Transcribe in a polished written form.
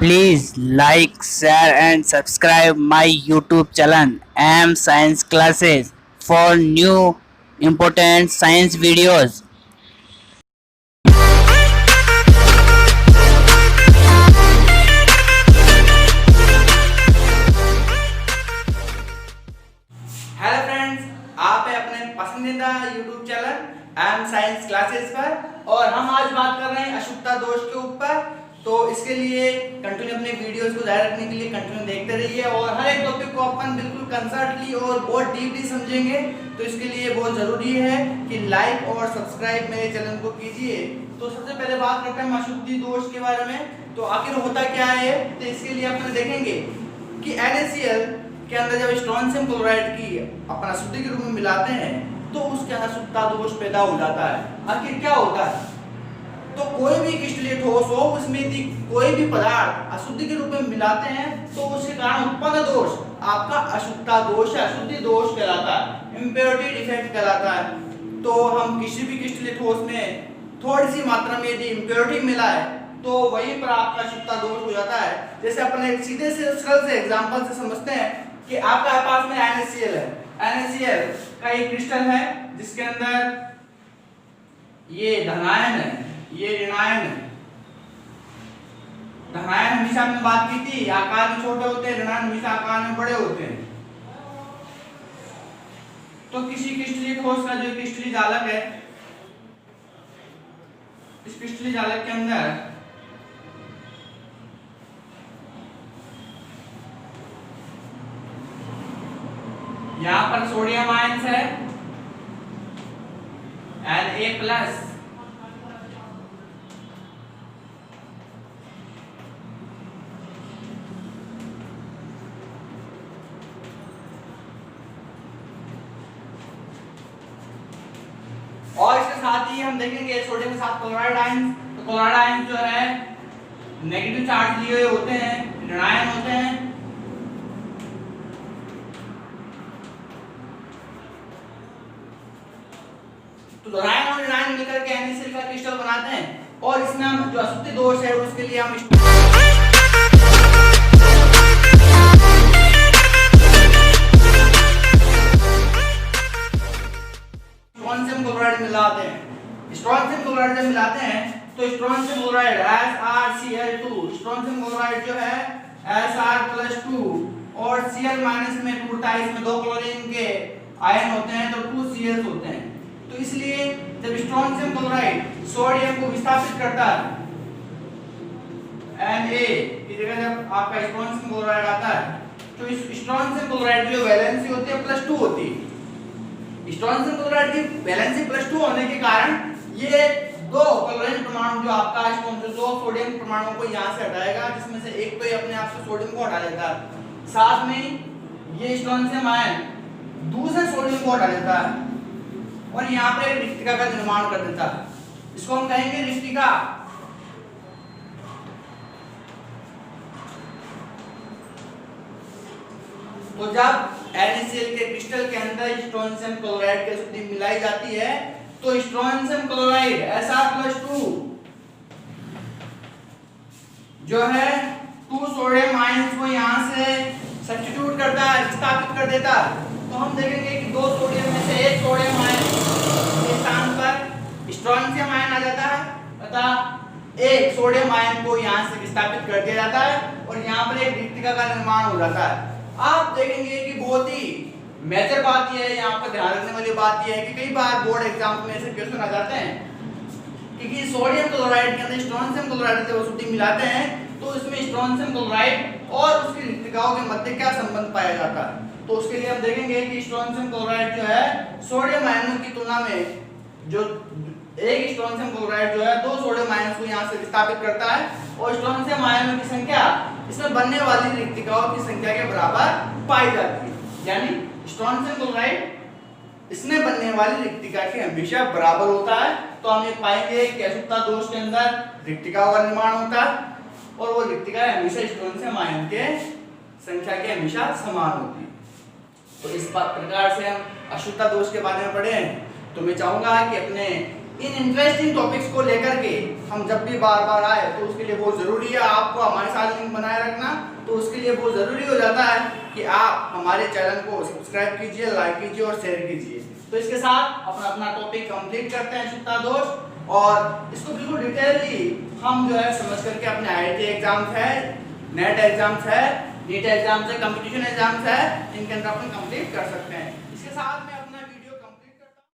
Please like, share, and subscribe my YouTube channel AM Science Classes for new important science videos. Hello friends, आप है अपने पसंदीदा YouTube channel M science classes पर और हम आज बात कर रहे हैं अशुद्धता दोष के ऊपर। तो इसके लिए कंटिन्यू अपने वीडियोस को जारी रखने के लिए कंटिन्यू देखते रहिए और हर एक टॉपिक को अपन बिल्कुल कंसर्टली और बहुत डीपली समझेंगे। तो इसके लिए बहुत ज़रूरी है कि लाइक और सब्सक्राइब मेरे चैनल को कीजिए। तो सबसे पहले बात करते हैं अशुद्धि दोष के बारे में। तो आखिर होता क्या है, तो इसके लिए अपन देखेंगे कि NaCl के अंदर जब स्ट्रोंशियम क्लोराइड की अपन अशुद्धि के रूप में मिलाते हैं तो उसके अंदर अशुद्धता दोष पैदा हो जाता है। आखिर क्या होता है, तो कोई भी क्रिस्टलीय ठोस हो उसमें यदि कोई भी पदार्थ अशुद्धि के रूप में मिलाते हैं तो उसके कारण उत्पन्न दोष आपका अशुद्धता दोष है, अशुद्धि दोष कहलाता है, इम्प्योरिटी डिफेक्ट कहलाता है। तो हम किसी भी क्रिस्टलीय ठोस में थोड़ी सी मात्रा में यदि इम्प्योरिटी मिला है तो वहीं पर आपका अशुद्धता दोष हो जाता है। जैसे अपन एक सीधे से सरल से एग्जांपल से समझते हैं कि आपके पास में NaCl है, NaCl का एक क्रिस्टल है जिसके अंदर ये धनायन है, ये ऋणायन है। धनायन हमेशा हमने बात की थी आकार में छोटे होते हैं, ऋणायन हमेशा आकार में बड़े होते हैं। तो किसी क्रिस्टलीय ठोस का जो क्रिस्टलीय जालक है, इस क्रिस्टलीय जालक के अंदर यहां पर सोडियम आयंस है Na+, और इसके साथ ही हम देखेंगे सोडियम के साथ क्लोराइड आयंस। तो क्लोराइड आयंस जो है नेगेटिव चार्ज लिए हुए होते हैं, ऋणायन होते हैं। तो धनायन और ऋणायन मिलकर के NaCl का क्रिस्टल बनाते हैं और इसमें हम जो अशुद्धि दोष है उसके लिए हम स्ट्रोंशियम क्लोराइड मिलाते हैं। स्ट्रोंशियम क्लोराइड जब मिलाते हैं तो strontium chloride SrCl2, strontium chloride जो है Sr+2 और Cl- में टूटता है, इसमें दो क्लोरीन के आयन होते हैं तो 2 Cl होते हैं। तो इसलिए जब स्ट्रोंशियम क्लोराइड सोडियम को विस्थापित करता है Na की जगह जब आपका स्ट्रोंशियम क्लोराइड आता है तो इस स्ट्रोंशियम क्लोराइड की जो वैलेंसी होती है +2 होती है। स्ट्रोंशियम क्लोराइड की वैलेंसी +2 होने के कारण ये दो क्लोरीन परमाणु जो आपका दो सोडियम परमाणुओं को यहां से हटाएगा, जिसमें से एक तो ये अपने आप से सोडियम को हटा देता है, साथ में ये स्ट्रोंशियम आयन दूसरे सोडियम को हटा देता है और यहाँ पर एक रिक्तिका का निर्माण कर देता है। इसको हम कहेंगे रिक्तिका। तो जब NaCl के क्रिस्टल के अंदर स्ट्रोंशियम क्लोराइड की अशुद्धि मिलाई जाती है तो स्ट्रोंशियम क्लोराइड Sr+2 जो है 2 सोडियम आयंस को यहाँ से सब्स्टिट्यूट करता है, विस्थापित कर देता है। तो हम देखेंगे कि 2 सोडियम में से एक सोडियम आयन के स्थान पर स्ट्रोंशियम आयन आ जाता है तथा एक सोडियम आयन को यहाँ से विस्थापित कर दिया जाता है और यहाँ पर एक रिक्तिका का निर्माण हो जाता है। आप देखेंगे कि बहुत ही मेजर बात यह है, यहाँ पर ध्यान रखने वाली बात यह है कि कई बार बोर्ड एग्जाम में ऐसे क्वेश्चन आ जाते हैं कि सोडियम क्लोराइड के अंदर स्ट्रोंशियम क्लोराइड जब अशुद्धि मिलाते हैं तो इसमें स्ट्रोंशियम क्लोराइड और उसकी रिक्तिकाओं के मध्य क्या संबंध पाया जाता है। तो उसके लिए हम देखेंगे कि स्ट्रोंशियम क्लोराइड जो है सोडियम आयनों की तुलना में जो एक स्ट्रोंशियम क्लोराइड जो है 2 सोडियम आयंस को यहाँ से विस्थापित करता है और स्ट्रोंशियम आयनों की संख्या इसमें बनने वाली रिक्तिकाओं की संख्या के बराबर पाई जाती है। यानी स्ट्रोंशियम क्लोराइड इसमें बनने वाली रिक्तिका के हमेशा बराबर होता है। तो हम ये पाएंगे कि अशुद्धता दोष के अंदर रिक्तिकाओं का निर्माण होता है और वो रिक्तिका हमेशा स्ट्रोंशियम आयन के संख्या के हमेशा समान होती है। तो इस प्रकार से हम अशुद्धता दोष के बारे में पढ़े हैं। तो मैं चाहूंगा कि अपने इन इंटरेस्टिंग टॉपिक्स को लेकर के हम जब भी बार बार आए तो उसके लिए बहुत ज़रूरी है आपको हमारे साथ लिंक बनाए रखना। तो उसके लिए बहुत ज़रूरी हो जाता है कि आप हमारे चैनल को सब्सक्राइब कीजिए, लाइक कीजिए और शेयर कीजिए। तो इसके साथ अपना अपना टॉपिक कंप्लीट करते हैं अशुक्ता दोस्त, और इसको बिल्कुल डिटेलली हम जो है समझ करके अपने IIT एग्जाम्स है, नेट एग्जाम्स है, नीट एग्जाम्स है, कंपटीशन एग्जाम्स है, इनके अंदर अपन कंप्लीट कर सकते हैं। इसके साथ में